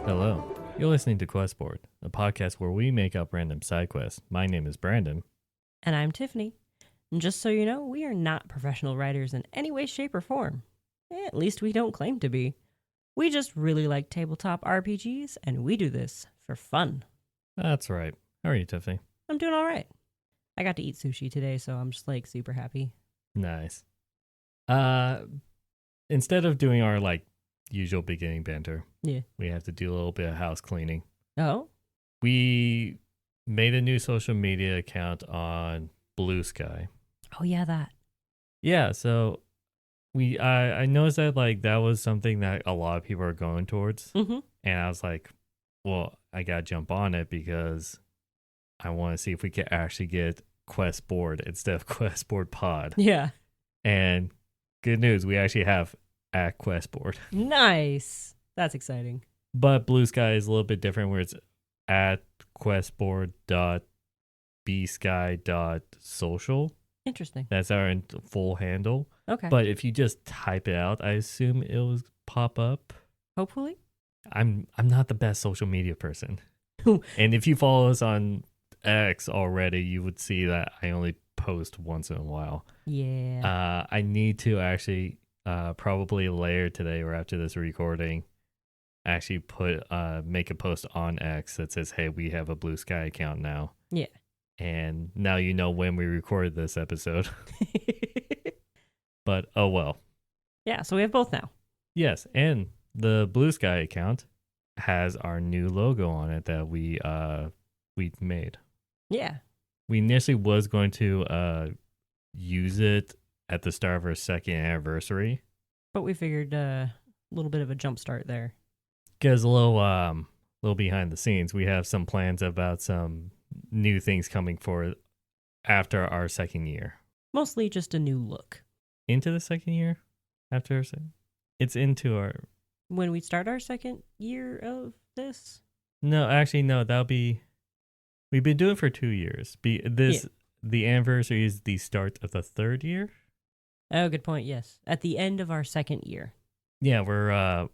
Hello. You're listening to Questboard, a podcast where we make up random side quests. My name is Brandon. And I'm Tiffany. And just so you know, we are not professional writers in any way, shape, or form. At least we don't claim to be. We just really like tabletop RPGs, and we do this for fun. That's right. How are you, Tiffany? I'm doing all right. I got to eat sushi today, so I'm just super happy. Nice. Instead of doing our usual beginning banter, Yeah. we have to do a little bit of house cleaning. Oh? We made a new social media account on Blue Sky. Oh, yeah, that. Yeah, so I noticed that that was something that a lot of people are going towards. Mm-hmm. And I was like, well, I gotta jump on it because I want to see if we can actually get Questboard instead of Questboard Pod. Yeah. And good news, we actually have at Questboard. Nice. That's exciting. But Blue Sky is a little bit different where it's at questboard.bsky.social. Interesting. That's our full handle. Okay. But if you just type it out, I assume it will pop up. Hopefully. I'm not the best social media person. And if you follow us on X already, you would see that I only post once in a while. Yeah. I need to actually probably later today or after this recording actually make a post on X that says, hey, we have a Blue Sky account now. Yeah. And now you know when we recorded this episode. But oh well. Yeah, so we have both now. Yes, and the Blue Sky account has our new logo on it that we made. Yeah. We initially was going to use it at the start of our second anniversary. But we figured a little bit of a jump start there. Because a little behind the scenes, we have some plans about some new things coming for after our second year. Mostly just a new look. Into the second year? After it's into our... When we start our second year of this? No, actually, no, that'll be... We've been doing it for 2 years. The anniversary is the start of the third year. Oh, good point. Yes, at the end of our second year. Yeah, we're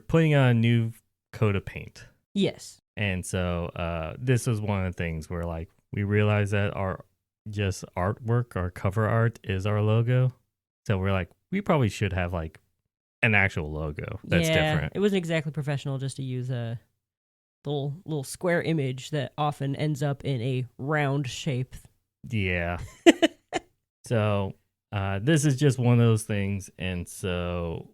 putting on a new coat of paint, Yes. and so this was one of the things where we realized that our just artwork, our cover art, is our logo. So we're like, we probably should have an actual logo that's different. It wasn't exactly professional just to use a little square image that often ends up in a round shape. Yeah. So this is just one of those things. And so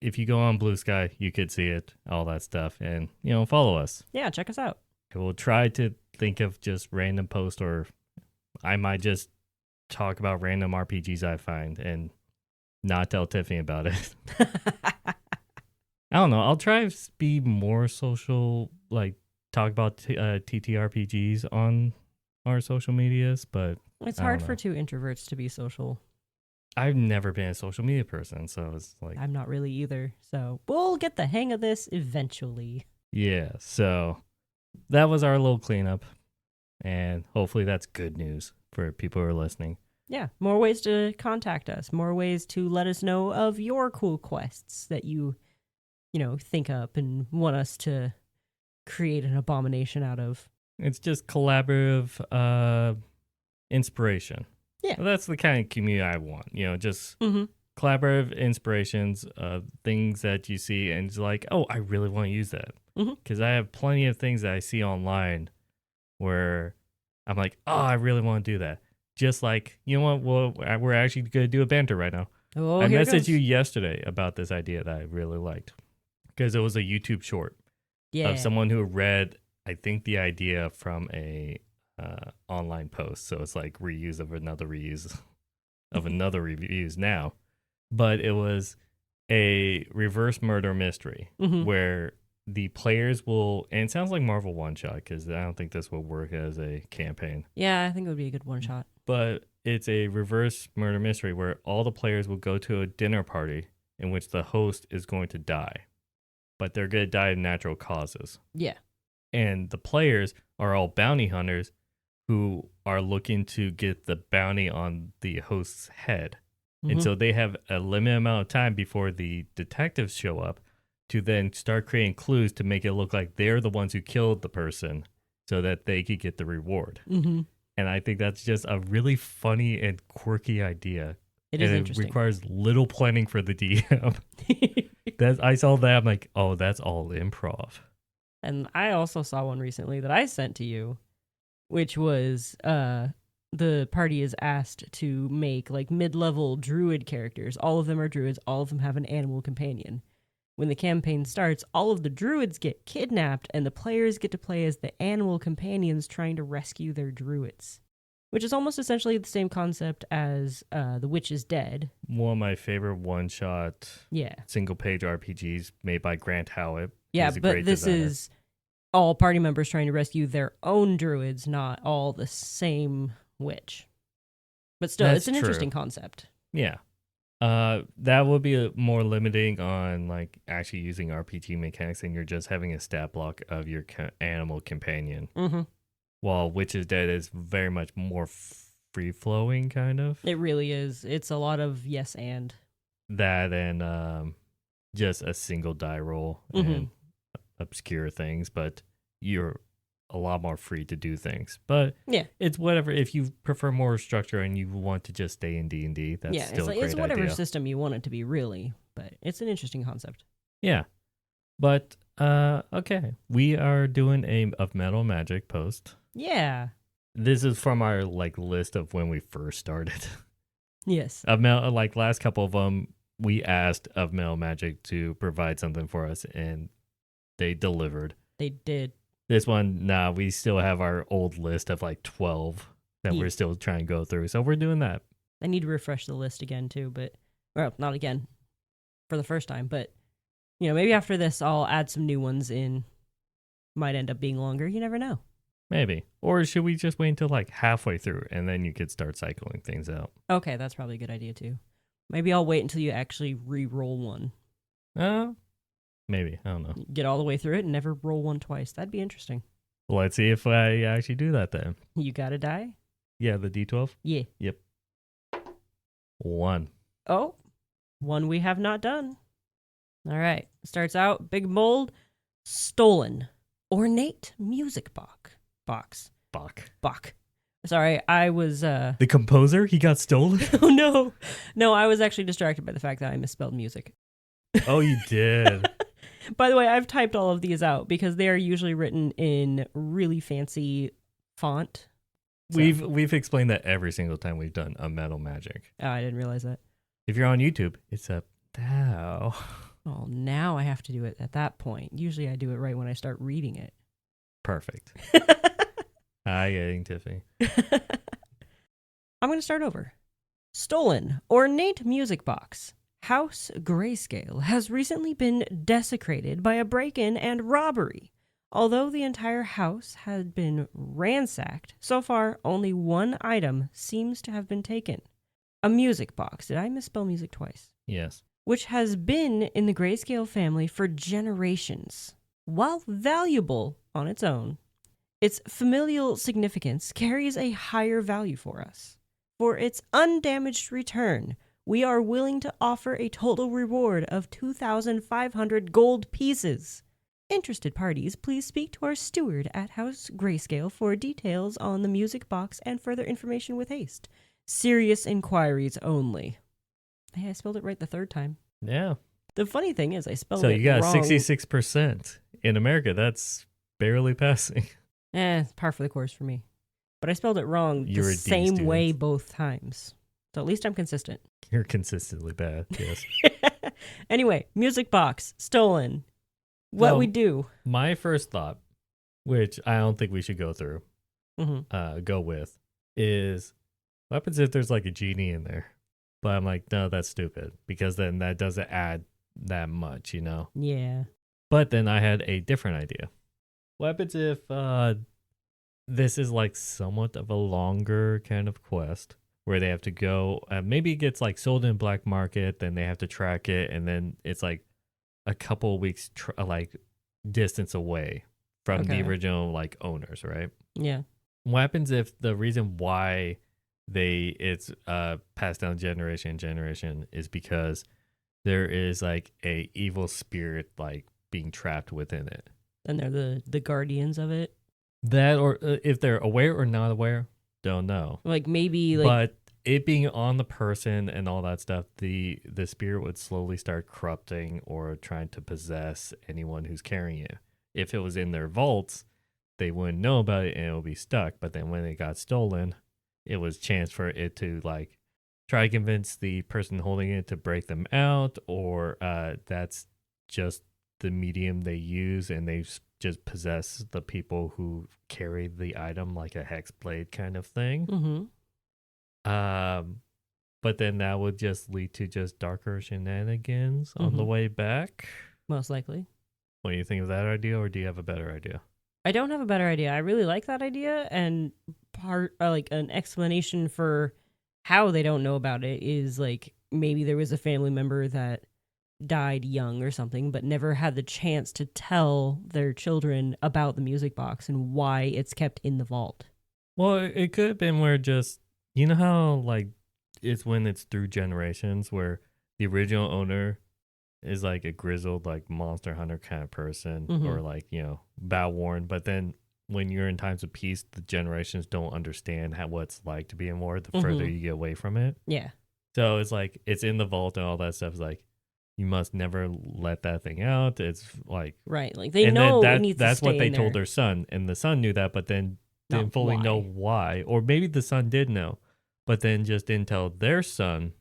if you go on Blue Sky, you could see it, all that stuff. And, follow us. Yeah, check us out. I will try to think of just random posts, or I might just talk about random RPGs I find and not tell Tiffany about it. I don't know. I'll try to be more social, talk about TTRPGs on our social medias, but It's hard for two introverts to be social. I've never been a social media person, so it's I'm not really either. So we'll get the hang of this eventually. Yeah, so that was our little cleanup, and hopefully that's good news for people who are listening. Yeah, more ways to contact us, more ways to let us know of your cool quests that you think up and want us to create an abomination out of. It's just collaborative inspiration. Yeah. Well, that's the kind of community I want, just Mm-hmm. collaborative inspirations, things that you see and it's like, oh, I really want to use that. Because I have plenty of things that I see online where I'm like, oh, I really want to do that. Just like, you know what? Well, we're actually going to do a banter right now. Oh, I messaged you yesterday about this idea that I really liked because it was a YouTube short of someone who read, I think, the idea from a online post. So it's like reuse of another reuse of another reuse now. But it was a reverse murder mystery where the players will, and it sounds like Marvel One Shot because I don't think this will work as a campaign. Yeah, I think it would be a good one shot. But it's a reverse murder mystery where all the players will go to a dinner party in which the host is going to die. But they're going to die of natural causes. Yeah. And the players are all bounty hunters who are looking to get the bounty on the host's head. And so they have a limited amount of time before the detectives show up to then start creating clues to make it look like they're the ones who killed the person so that they could get the reward. Mm-hmm. And I think that's just a really funny and quirky idea. It is and interesting. It requires little planning for the DM. I saw that. I'm like, oh, that's all improv. And I also saw one recently that I sent to you, which was the party is asked to make like mid-level druid characters. All of them are druids. All of them have an animal companion. When the campaign starts, all of the druids get kidnapped and the players get to play as the animal companions trying to rescue their druids, which is almost essentially the same concept as The Witch is Dead. One of my favorite one-shot single-page RPGs made by Grant Howitt. Yeah, but this is all party members trying to rescue their own druids, not all the same witch. But still, it's an interesting concept. Yeah. That would be more limiting on like actually using RPG mechanics, and you're just having a stat block of your animal companion. Mm-hmm. While Witch is Dead is very much more free-flowing, kind of. It really is. It's a lot of yes and. That and just a single die roll and obscure things, but you're a lot more free to do things. But yeah, it's whatever. If you prefer more structure and you want to just stay in D&D, that's still a great it's whatever idea. System you want it to be, really. But it's an interesting concept. Yeah. But, okay. We are doing a Of Metal Magic post. Yeah. This is from our, like, list of when we first started. Yes. Like, last couple of them, we asked Of Metal Magic to provide something for us, and they delivered. They did. This one, we still have our old list of like 12 that we're still trying to go through. So we're doing that. I need to refresh the list again too, well, not again for the first time, but maybe after this I'll add some new ones in. Might end up being longer. You never know. Maybe. Or should we just wait until like halfway through and then you could start cycling things out? Okay, that's probably a good idea too. Maybe I'll wait until you actually re-roll one. Maybe. I don't know. Get all the way through it and never roll one twice. That'd be interesting. Let's see if I actually do that then. You got to die? Yeah, the D12? Yeah. Yep. 1. Oh, one we have not done. All right. Starts out, big bold, stolen. Ornate music box. Bach. Sorry, I was... The composer? He got stolen? Oh, no. No, I was actually distracted by the fact that I misspelled music. Oh, you did. By the way, I've typed all of these out because they are usually written in really fancy font. So. We've explained that every single time we've done a Metal Magic. Oh, I didn't realize that. If you're on YouTube, it's a thou. Oh, now I have to do it at that point. Usually I do it right when I start reading it. Perfect. Hi, getting Tiffany. I'm going to start over. Stolen. Ornate music box. House Grayscale has recently been desecrated by a break-in and robbery. Although the entire house had been ransacked, so far only one item seems to have been taken. A music box. Did I misspell music twice? Yes. Which has been in the Grayscale family for generations. While valuable on its own, its familial significance carries a higher value for us. For its undamaged return, we are willing to offer a total reward of 2,500 gold pieces. Interested parties, please speak to our steward at House Grayscale for details on the music box and further information with haste. Serious inquiries only. Hey, I spelled it right the third time. Yeah. The funny thing is I spelled it wrong. So you got 66%. In America, that's barely passing. Par for the course for me. But I spelled it wrong the same way both times. So at least I'm consistent. You're consistently bad, yes. Anyway, music box, stolen. What we do. My first thought, which I don't think we should go through, go with, is what happens if there's like a genie in there? But I'm like, no, that's stupid. Because then that doesn't add that much, Yeah. But then I had a different idea. What happens if this is like somewhat of a longer kind of quest where they have to go, maybe it gets like sold in black market, then they have to track it, and then it's like a couple of weeks like distance away from the original like owners, right? Yeah. What happens if the reason why it's passed down generation is because there is like a evil spirit like being trapped within it. And they're the guardians of it. That, or if they're aware or not aware, don't know. Like maybe like, but it being on the person and all that stuff, the spirit would slowly start corrupting or trying to possess anyone who's carrying it. If it was in their vaults, they wouldn't know about it and it would be stuck. But then when it got stolen, it was chance for it to like try to convince the person holding it to break them out, or that's just the medium they use, and they just possess the people who carry the item like a hex blade kind of thing. But then that would just lead to just darker shenanigans on the way back. Most likely. What do you think of that idea, or do you have a better idea? I don't have a better idea. I really like that idea, and part like an explanation for how they don't know about it is like maybe there was a family member that died young or something, but never had the chance to tell their children about the music box and why it's kept in the vault. Well, it could have been where just, you know how like it's when it's through generations where the original owner is like a grizzled like monster hunter kind of person, or like, you know, battle worn, but then when you're in times of peace, the generations don't understand what it's like to be in war the further you get away from it. Yeah. So it's like it's in the vault and all that stuff is like you must never let that thing out. It's like right, like they know it needs that's to stay what they in told there. their son, and the son knew that, but then didn't Not fully why. know why, or maybe the son did know, but then just didn't tell their son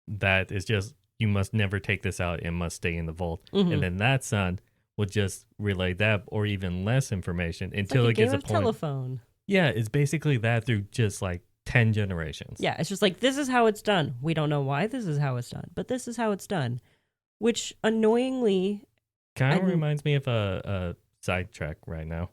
that it's just you must never take this out and must stay in the vault, and then that son would just relay that or even less information until like it gets a game of point. Telephone. Yeah, it's basically that through just like 10 generations. Yeah, it's just like, this is how it's done. We don't know why this is how it's done, but this is how it's done. Which annoyingly kind of reminds me of a sidetrack right now.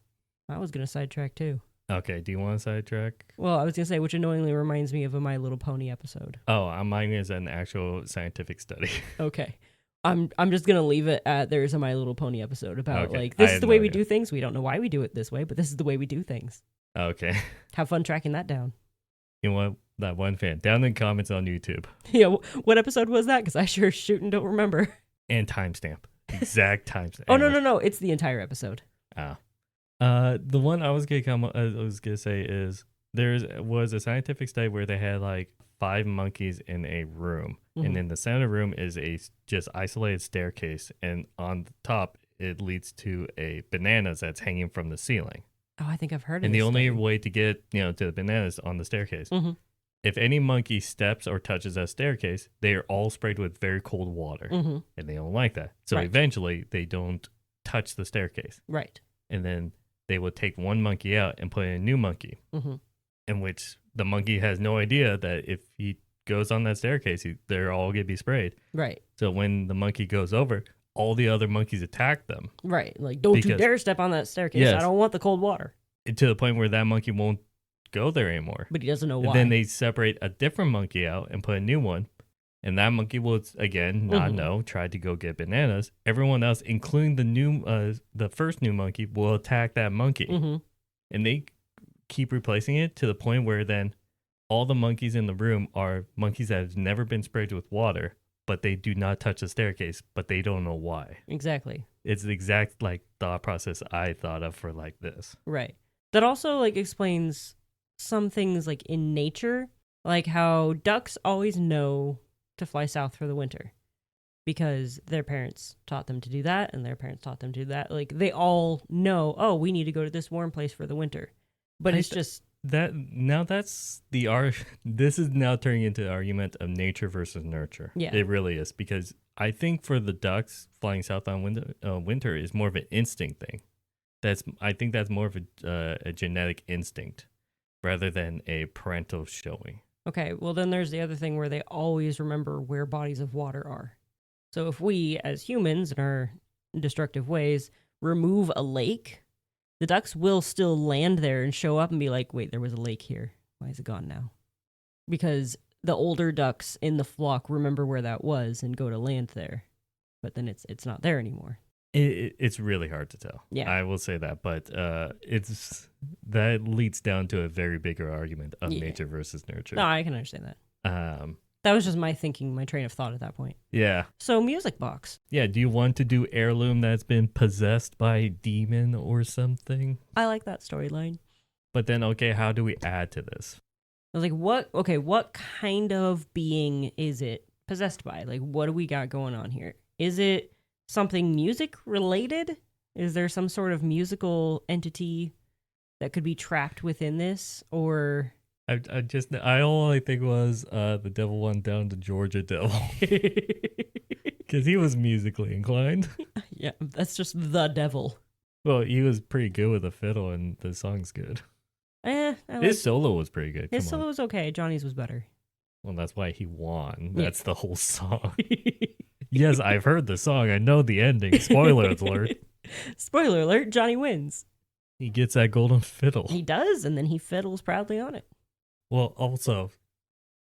I was going to sidetrack too. Okay, do you want to sidetrack? Well, I was going to say, which annoyingly reminds me of a My Little Pony episode. Oh, mine is an actual scientific study. Okay. I'm just going to leave it at there's a My Little Pony episode about Okay, like, this I is the had way no we idea. do things. We don't know why we do it this way, but this is the way we do things. Okay. Have fun tracking that down. You know what? That one fan. Down in the comments on YouTube. Yeah, what episode was that? Because I sure shooting don't remember. And timestamp. Exact timestamp. Oh, no. It's the entire episode. Ah. The one I was gonna say is there was a scientific study where they had like 5 monkeys in a room, and in the center of the room is a just isolated staircase, and on the top it leads to a bananas that's hanging from the ceiling. Oh, I think I've heard of it. And the only way to get to the bananas on the staircase, if any monkey steps or touches that staircase, they are all sprayed with very cold water, and they don't like that. So eventually they don't touch the staircase. Right. And then they would take one monkey out and put in a new monkey, in which the monkey has no idea that if he goes on that staircase, they're all going to be sprayed. Right. So when the monkey goes over, all the other monkeys attack them. Right. Like, don't you dare step on that staircase. Yes. I don't want the cold water. To the point where that monkey won't go there anymore. But he doesn't know why. And then they separate a different monkey out and put a new one. And that monkey will, again, not know, try to go get bananas. Everyone else, including the first new monkey, will attack that monkey. And they keep replacing it to the point where then all the monkeys in the room are monkeys that have never been sprayed with water, but they do not touch the staircase, but they don't know why. Exactly. It's the exact like thought process I thought of for like this. Right. That also like explains some things like in nature, like how ducks always know to fly south for the winter because their parents taught them to do that, and their parents taught them to do that. Like they all know, oh, we need to go to this warm place for the winter. But it's just that now that's the this is now turning into the argument of nature versus nurture. Yeah. It really is, because I think for the ducks, flying south on winter is more of an instinct thing. I think that's more of a genetic instinct rather than a parental showing. okay. Well, then there's the other thing where they always remember where bodies of water are. So if we, as humans, in our destructive ways, remove a lake, the ducks will still land there and show up and be like, wait, there was a lake here. Why is it gone now? Because the older ducks in the flock remember where that was and go to land there. But then it's not there anymore. It's really hard to tell. Yeah. I will say that. But that leads down to a very bigger argument of nature versus nurture. No, I can understand that. That was just my train of thought at that point. Yeah. So music box. Yeah, do you want to do heirloom that's been possessed by a demon or something? I like that storyline. But then, okay, how do we add to this? I was like, what kind of being is it possessed by? Like, what do we got going on here? Is it something music related? Is there some sort of musical entity that could be trapped within this? Or... I all I think was the devil went down to Georgia Devil. Because he was musically inclined. Yeah, that's just the devil. Well, he was pretty good with the fiddle, and the song's good. His solo was pretty good. His solo was okay. Johnny's was better. Well, that's why he won. That's the whole song. Yes, I've heard the song. I know the ending. Spoiler alert. Spoiler alert, Johnny wins. He gets that golden fiddle. He does, and then he fiddles proudly on it. Well, also,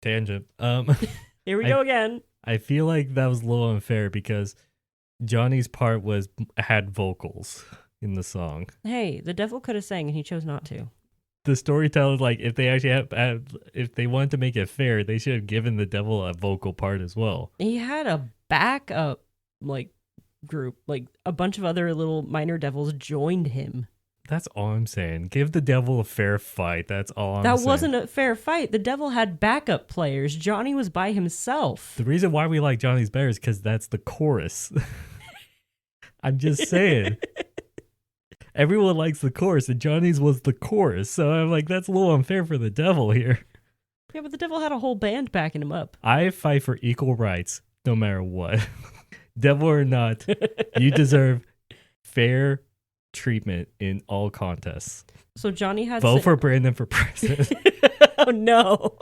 tangent. Here we go again. I feel like that was a little unfair because Johnny's part had vocals in the song. Hey, the devil could have sang and he chose not to. The storyteller, like, if they actually if they wanted to make it fair, they should have given the devil a vocal part as well. He had a backup, group. Like, a bunch of other little minor devils joined him. That's all I'm saying. Give the devil a fair fight. That's all I'm saying. That wasn't a fair fight. The devil had backup players. Johnny was by himself. The reason why we like Johnny's better is because that's the chorus. I'm just saying. Everyone likes the chorus, and Johnny's was the chorus. So I'm like, that's a little unfair for the devil here. Yeah, but the devil had a whole band backing him up. I fight for equal rights, no matter what. Devil or not, you deserve fair treatment in all contests. So Johnny had vote for Brandon for president. Oh no.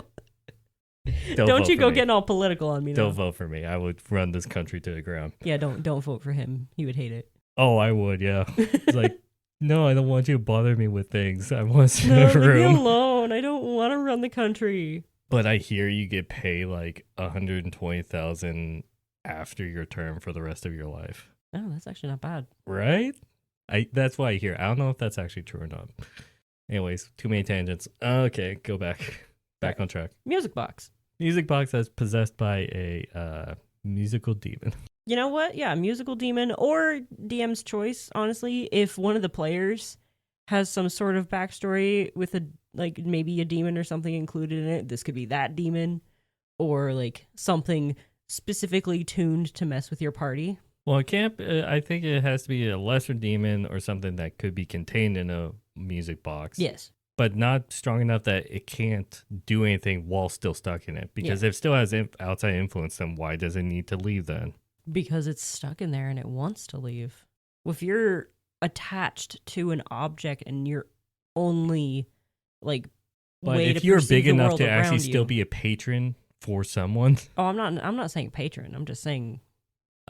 Don't you go me. getting all political on me now. Don't vote for me. I would run this country to the ground. Yeah, don't vote for him. He would hate it. Oh, I would, yeah. It's like, no, I don't want you to bother me with things. I want to sit in a leave room. me alone. I don't want to run the country. But I hear you get paid like $120,000 after your term for the rest of your life. Oh, that's actually not bad. Right? That's why I hear. I don't know if that's actually true or not. Anyways, too many tangents. Okay, go back. Back on track. Music box. Music box that's possessed by a musical demon. You know what? Yeah, musical demon or DM's choice, honestly. If one of the players has some sort of backstory with maybe a demon or something included in it, this could be that demon or like something specifically tuned to mess with your party. Well, it can't. I think it has to be a lesser demon or something that could be contained in a music box. Yes. But not strong enough that it can't do anything while still stuck in it. Because if it still has outside influence, then why does it need to leave then? Because it's stuck in there and it wants to leave. If you're attached to an object and you're only but if you're big enough to actually still be a patron for someone. Oh, I'm not saying patron. I'm just saying,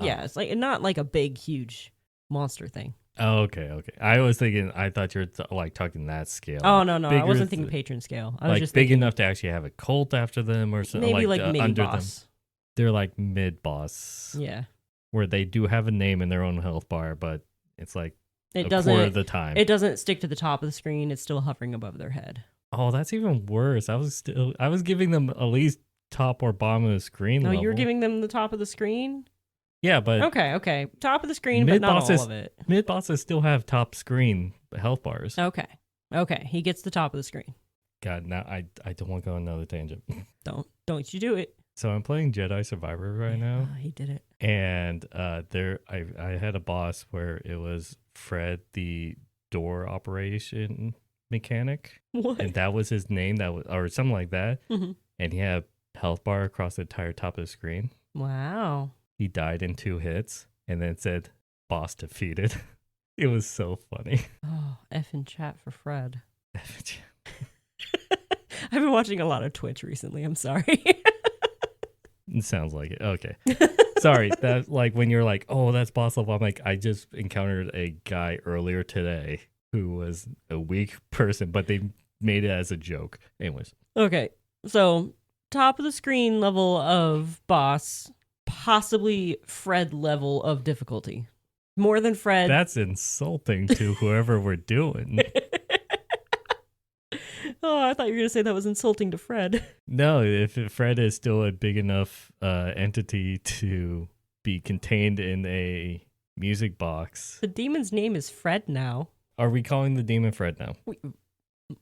yeah, it's like not like a big, huge monster thing. Oh, okay. I thought you were talking that scale. Oh, no, I wasn't thinking patron scale. I was just big enough to actually have a cult after them or something. Maybe like mini under boss. Them. They're like mid boss. Yeah. Where they do have a name in their own health bar, but it's like a quarter of the time. It doesn't stick to the top of the screen. It's still hovering above their head. Oh, that's even worse. I was giving them at least top or bottom of the scrreen. No, level. you were giving them the top of the screen? Yeah, but okay. Top of the screen, but not all of it. Mid bosses still have top screen health bars. Okay. He gets the top of the screen. God, now I don't want to go on another tangent. Don't you do it. So I'm playing Jedi Survivor right now. He did it. And I had a boss where it was Fred, the door operation mechanic. What? And that was his name, or something like that. Mm-hmm. And he had a health bar across the entire top of the screen. Wow. He died in 2 hits, and then it said, boss defeated. It was so funny. Oh, effing chat for Fred. I've been watching a lot of Twitch recently. I'm sorry. It sounds like it. Okay. Sorry. That when you're like, oh, that's boss level. I'm like, I just encountered a guy earlier today who was a weak person, but they made it as a joke. Anyways. Okay. So top of the screen level of boss, possibly Fred level of difficulty. More than Fred. That's insulting to whoever we're doing. Oh, I thought you were going to say that was insulting to Fred. No, if Fred is still a big enough entity to be contained in a music box. The demon's name is Fred now. Are we calling the demon Fred now?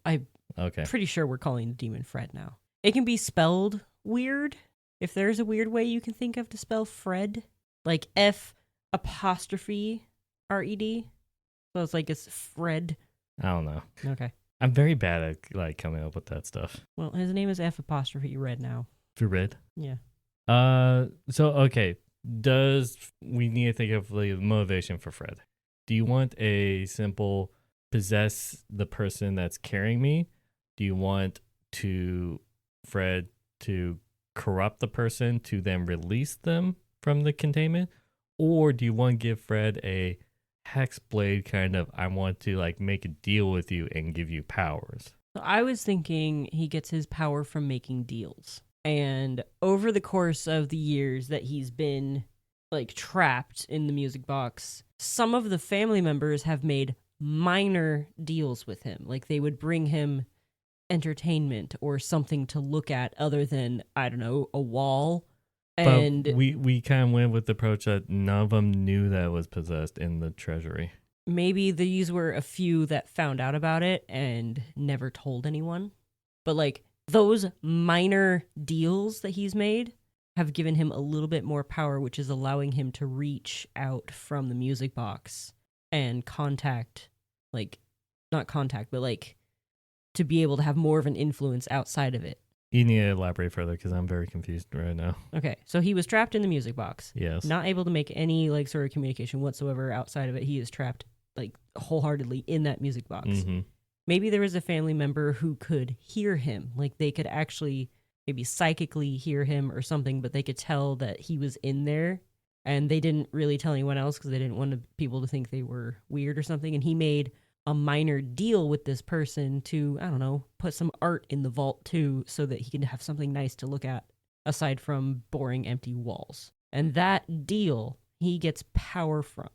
I'm Okay. pretty sure we're calling the demon Fred now. It can be spelled weird. If there's a weird way you can think of to spell Fred, like F''RED. So it's like it's Fred. I don't know. Okay. I'm very bad at like coming up with that stuff. Well, his name is F''Red now. For Red? Yeah. So okay. We need to think of the motivation for Fred? Do you want a simple possess the person that's carrying me? Do you want Fred to corrupt the person to then release them from the containment? Or do you want to give Fred a hex blade kind of, I want to like make a deal with you and give you powers? So I was thinking he gets his power from making deals. And over the course of the years that he's been like trapped in the music box, some of the family members have made minor deals with him. Like they would bring him entertainment or something to look at other than, I don't know, a wall. And but we kind of went with the approach that none of them knew that it was possessed in the treasury. Maybe these were a few that found out about it and never told anyone. But like those minor deals that he's made have given him a little bit more power, which is allowing him to reach out from the music box and contact, like, not contact, but like to be able to have more of an influence outside of it. You need to elaborate further because I'm very confused right now. Okay, so he was trapped in the music box. Yes. Not able to make any like sort of communication whatsoever outside of it. He is trapped like wholeheartedly in that music box. Mm-hmm. Maybe there was a family member who could hear him. Like they could actually maybe psychically hear him or something, but they could tell that he was in there. And they didn't really tell anyone else because they didn't want people to think they were weird or something. And he made a minor deal with this person to, I don't know, put some art in the vault too so that he can have something nice to look at aside from boring empty walls. And that deal, he gets power from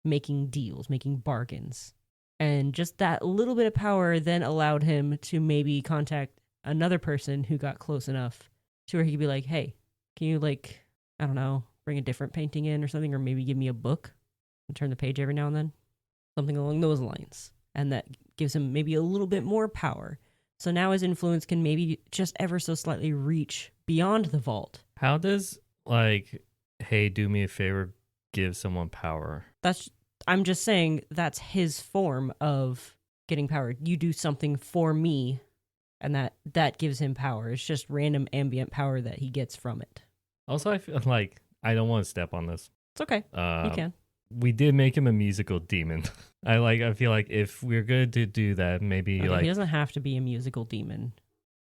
making deals, making bargains. And just that little bit of power then allowed him to maybe contact another person who got close enough to where he could be like, hey, can you like, I don't know, bring a different painting in or something, or maybe give me a book and turn the page every now and then? Something along those lines. And that gives him maybe a little bit more power. So now his influence can maybe just ever so slightly reach beyond the vault. How does like, hey, do me a favor, give someone power? I'm just saying that's his form of getting power. You do something for me, and that gives him power. It's just random ambient power that he gets from it. Also, I feel like I don't want to step on this. It's okay. You can. We did make him a musical demon. I feel like if we're good to do that, maybe Okay, like he doesn't have to be a musical demon,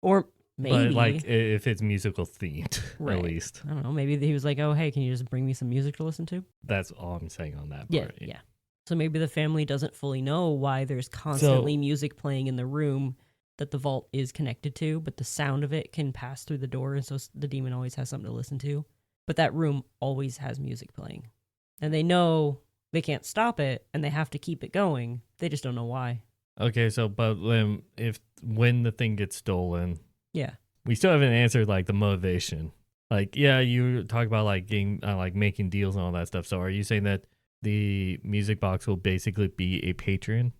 or maybe but like if it's musical themed, right. At least. I don't know. Maybe he was like, "Oh, hey, can you just bring me some music to listen to?" That's all I'm saying on that Yeah, part. yeah. So maybe the family doesn't fully know why there's constantly music playing in the room that the vault is connected to, but the sound of it can pass through the door, and so the demon always has something to listen to. But that room always has music playing, and they know they can't stop it, and they have to keep it going. They just don't know why. Okay, so but when the thing gets stolen, yeah, we still haven't answered like the motivation. Like, yeah, you talk about like getting like making deals and all that stuff. So are you saying that the music box will basically be a patron?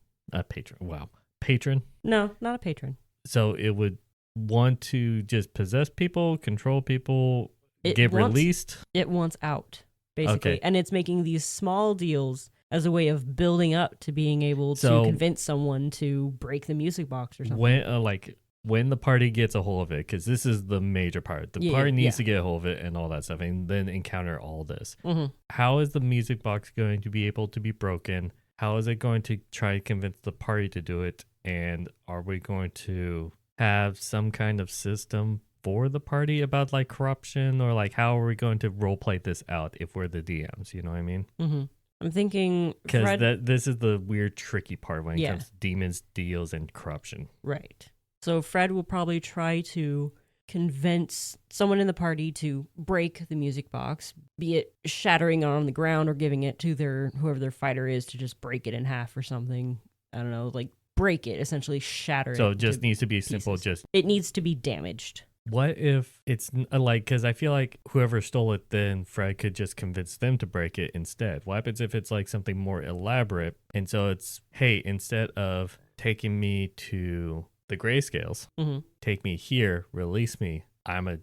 Patron? No, not a patron. So it would want to just possess people, control people, released? It wants out, basically. Okay. And it's making these small deals as a way of building up to being able to convince someone to break the music box or something. When the party gets a hold of it, because this is the major part. The party needs to get a hold of it and all that stuff, and then encounter all this. Mm-hmm. How is the music box going to be able to be broken? How is it going to try to convince the party to do it? And are we going to have some kind of system for the party about like corruption, or like how are we going to role play this out if we're the DMs? You know what I mean? Mm-hmm. I'm thinking because this is the weird, tricky part when it comes to demons, deals, and corruption. Right. So Fred will probably try to convince someone in the party to break the music box, be it shattering it on the ground or giving it to whoever their fighter is to just break it in half or something. I don't know, like break it, essentially shatter it. So it just needs to be simple. Pieces. It needs to be damaged. What if it's like, because I feel like whoever stole it, then Fred could just convince them to break it instead. What happens if it's like something more elaborate? And so it's, hey, instead of taking me to the grayscales, take me here, release me. I'm a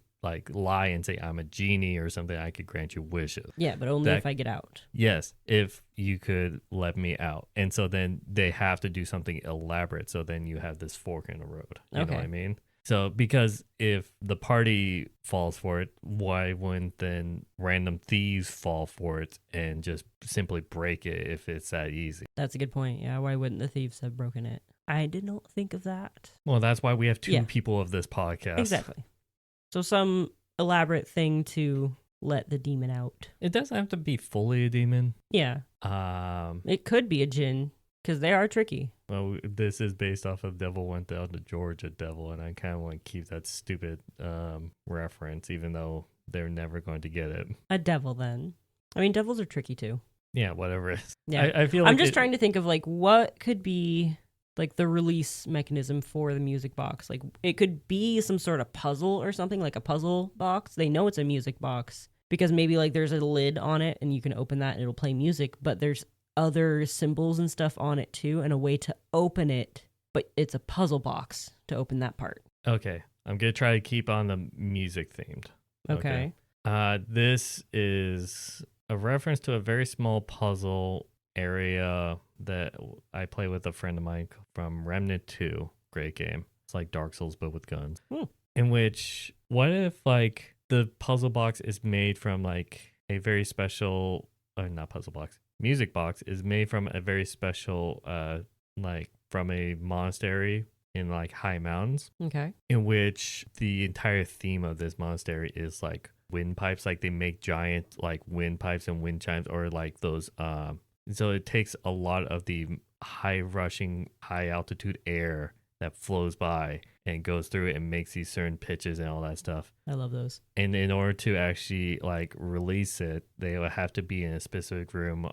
lie and say I'm a genie or something. I could grant you wishes. Yeah, but only if I get out. Yes, if you could let me out. And so then they have to do something elaborate. So then you have this fork in the road. You know what I mean? So because if the party falls for it, why wouldn't then random thieves fall for it and just simply break it if it's that easy? That's a good point. Yeah, why wouldn't the thieves have broken it? I did not think of that. Well, that's why we have two people of this podcast. Exactly. So some elaborate thing to let the demon out. It doesn't have to be fully a demon. Yeah. It could be a djinn, because they are tricky. Well, this is based off of Devil Went Down to Georgia Devil, and I kind of want to keep that stupid reference, even though they're never going to get it. A devil, then. I mean, devils are tricky, too. Yeah, whatever it is. Yeah. I feel like I'm just trying to think of, like, what could be, like, the release mechanism for the music box. Like, it could be some sort of puzzle or something, like a puzzle box. They know it's a music box, because maybe, like, there's a lid on it, and you can open that, and it'll play music, but there's other symbols and stuff on it too, and a way to open it, but it's a puzzle box to open that part. Okay, I'm gonna try to keep on the music themed. Okay. This is a reference to a very small puzzle area that I play with a friend of mine from Remnant 2. Great game. It's like Dark Souls but with guns. In which, what if like the puzzle box is made from like a very special, not puzzle box, music box is made from a very special, like from a monastery in like high mountains. Okay. In which the entire theme of this monastery is like windpipes. Like they make giant like windpipes and wind chimes, or like those. So it takes a lot of the high rushing, high altitude air that flows by and goes through it and makes these certain pitches and all that stuff. I love those. And in order to actually like release it, they will have to be in a specific room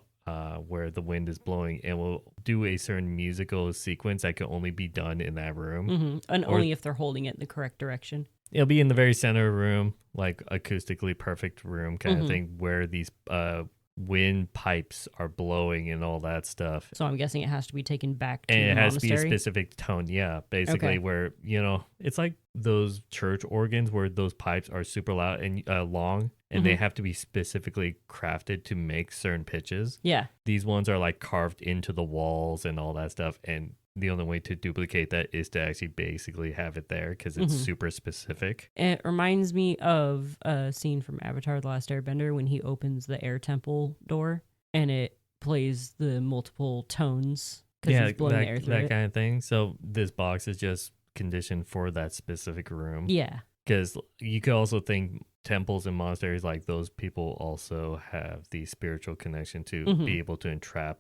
where the wind is blowing, and will do a certain musical sequence that can only be done in that room. And only if they're holding it in the correct direction. It'll be in the very center of the room, like acoustically perfect room kind of thing, where these wind pipes are blowing and all that stuff. So I'm guessing it has to be taken back to and the it has monastery? to be a specific tone. Yeah, basically where, you know, it's like those church organs where those pipes are super loud and long, and they have to be specifically crafted to make certain pitches. Yeah. These ones are like carved into the walls and all that stuff, and the only way to duplicate that is to actually basically have it there because it's super specific. It reminds me of a scene from Avatar: The Last Airbender when he opens the air temple door and it plays the multiple tones because he's blowing the air through that it. kind of thing. So this box is just conditioned for that specific room. Yeah. Because you could also think temples and monasteries, like those people also have the spiritual connection to be able to entrap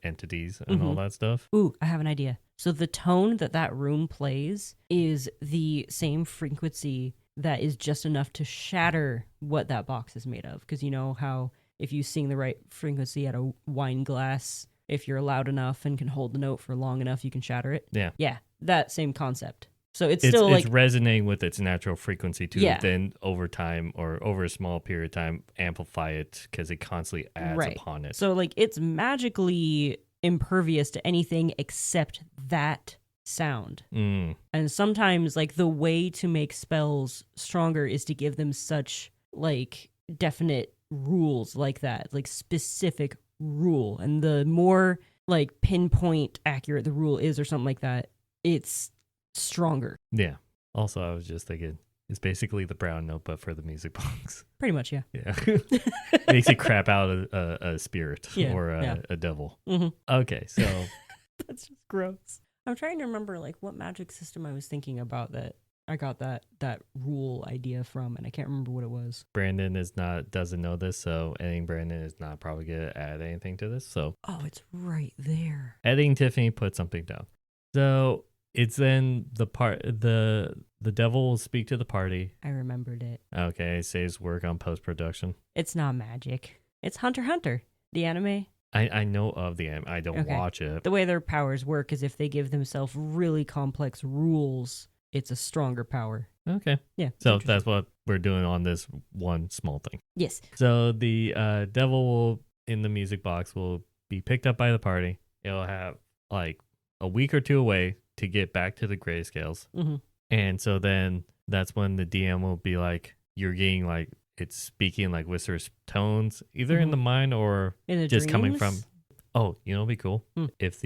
entities and all that stuff. Ooh, I have an idea. So the tone that room plays is the same frequency that is just enough to shatter what that box is made of. Because you know how if you sing the right frequency at a wine glass, if you're loud enough and can hold the note for long enough, you can shatter it. Yeah. Yeah, that same concept. So it's still like... It's resonating with its natural frequency to then over time or over a small period of time amplify it because it constantly adds upon it. So like it's magically impervious to anything except that sound. And sometimes like the way to make spells stronger is to give them such like definite rules like that, like specific rule. And the more like pinpoint accurate the rule is or something like that, it's stronger. Yeah. Also, I was just thinking, it's basically the brown note, but for the music box. Pretty much, yeah. Yeah. Makes you crap out a spirit or a devil. Okay, so. That's just gross. I'm trying to remember like what magic system I was thinking about that I got that rule idea from, and I can't remember what it was. Brandon doesn't know this, so editing Brandon is not probably going to add anything to this. So. Oh, it's right there. Editing Tiffany put something down. So. It's then the devil will speak to the party. I remembered it. Okay, it saves work on post-production. It's not magic. It's Hunter x Hunter, the anime. I know of the anime. I don't Okay. watch it. The way their powers work is if they give themselves really complex rules, it's a stronger power. Okay. Yeah. So that's what we're doing on this one small thing. Yes. So the devil will in the music box will be picked up by the party. It'll have like a week or two away to get back to the grayscales. Mm-hmm. And so then that's when the DM will be like, you're getting like, it's speaking like whisperous tones, either in the mind or in the just dreams? coming from. Oh, you know, it'd be cool Hmm. if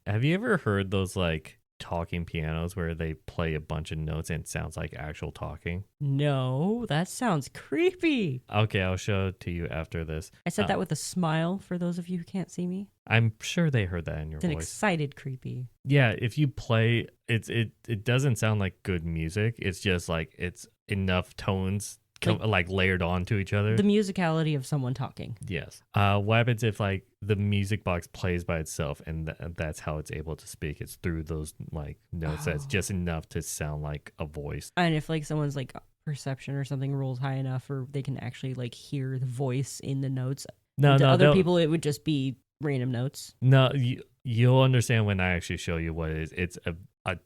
have you ever heard those like talking pianos where they play a bunch of notes and it sounds like actual talking? No, that sounds creepy. Okay, I'll show it to you after this. I said that with a smile for those of you who can't see me. I'm sure they heard that in your It's an voice. excited creepy. Yeah, if you play it doesn't sound like good music. It's just like it's enough tones like layered onto each other. The musicality of someone talking. Yes. What happens if like the music box plays by itself and that's how it's able to speak? It's through those like notes that's just enough to sound like a voice. And if like someone's like perception or something rolls high enough, or they can actually like hear the voice in the notes. No, to other people, it would just be random notes. No, you'll understand when I actually show you what it is. It's a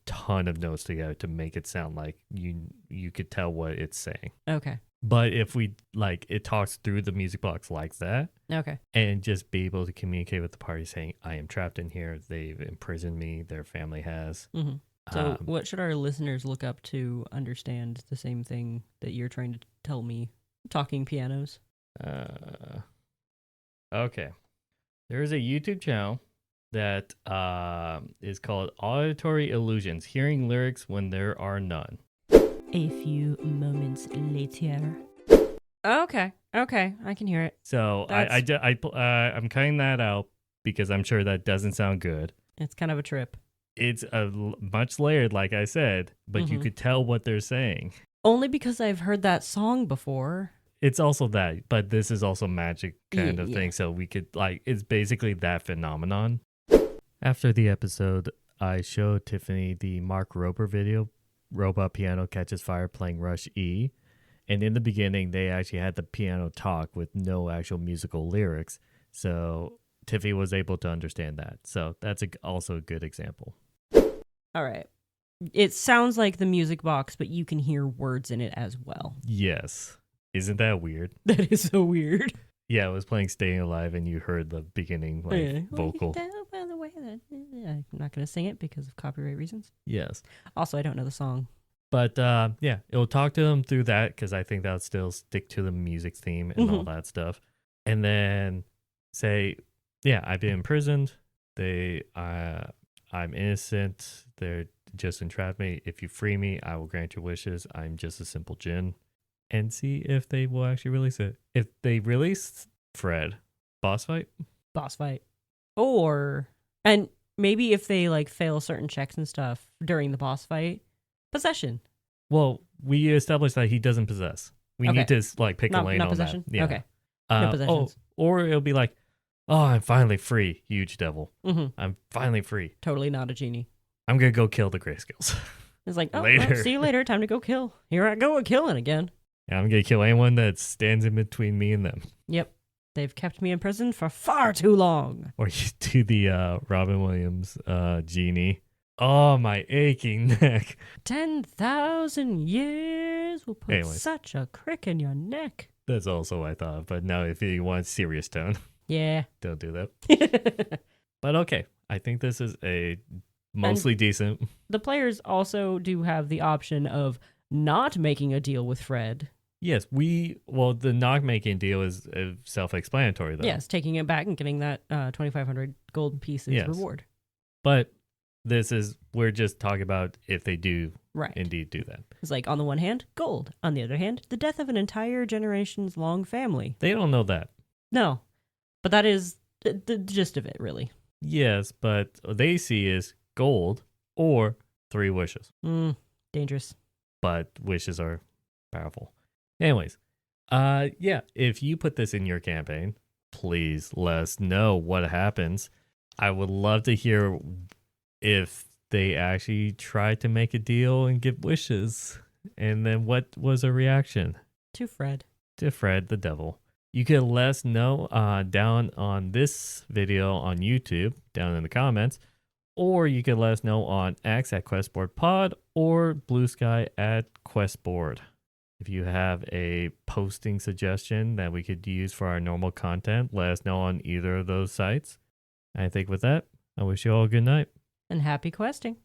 ton of notes together to make it sound like you could tell what it's saying. Okay. But if we like it talks through the music box like that, Okay. and just be able to communicate with the party saying, I am trapped in here, they've imprisoned me, their family has. Mm-hmm. So what should our listeners look up to understand the same thing that you're trying to tell me? Talking pianos. Okay. There is a YouTube channel that is called Auditory Illusions, Hearing Lyrics When There Are None. A few moments later. Okay, I can hear it. So I'm cutting that out because I'm sure that doesn't sound good. It's kind of a trip. It's much layered, like I said, but you could tell what they're saying. Only because I've heard that song before. It's also that, but this is also magic kind of thing. So we could it's basically that phenomenon. After the episode, I showed Tiffany the Mark Rober video, Robot Piano Catches Fire playing Rush E. And in the beginning, they actually had the piano talk with no actual musical lyrics. So Tiffany was able to understand that. So that's also a good example. All right. It sounds like the music box, but you can hear words in it as well. Yes. Isn't that weird? That is so weird. Yeah, I was playing Staying Alive and you heard the beginning vocal. I'm not going to sing it because of copyright reasons. Yes. Also, I don't know the song. But yeah, it'll talk to them through that because I think that'll still stick to the music theme and all that stuff. And then say, yeah, I've been imprisoned. I'm innocent. They're just entrapped me. If you free me, I will grant your wishes. I'm just a simple djinn. And see if they will actually release it. If they release Fred, boss fight? Boss fight. And maybe if they like fail certain checks and stuff during the boss fight, possession. Well, we established that he doesn't possess. We need to like pick a lane not on possession? that. Yeah. Okay. No possessions. Or it'll be like, oh, I'm finally free, huge devil. Mm-hmm. I'm finally free. Totally not a genie. I'm going to go kill the grayscales. It's like, oh, Later. well, see you later. Time to go kill. Here I go killing again. Yeah, I'm going to kill anyone that stands in between me and them. Yep. They've kept me in prison for far too long. Or you do the Robin Williams genie. Oh, my aching neck. 10,000 years will put such a crick in your neck. That's also what I thought. But now if you want serious tone, yeah, don't do that. But okay, I think this is a mostly decent. The players also do have the option of not making a deal with Fred. Yes, the not making deal is self-explanatory though. Yes, taking it back and getting that 2,500 gold pieces reward. But we're just talking about if they do indeed do that. It's like on the one hand, gold. On the other hand, the death of an entire generation's long family. They don't know that. No, but that is the gist of it, really. Yes, but what they see is gold or 3 wishes. Dangerous. But wishes are powerful. Anyways, if you put this in your campaign, please let us know what happens. I would love to hear if they actually tried to make a deal and get wishes. And then what was a reaction? To Fred To Fred the devil. You can let us know down on this video on YouTube, down in the comments, or you can let us know on X at QuestBoardPod or Blue Sky at QuestBoard. If you have a posting suggestion that we could use for our normal content, let us know on either of those sites. I think with that, I wish you all a good night. And happy questing.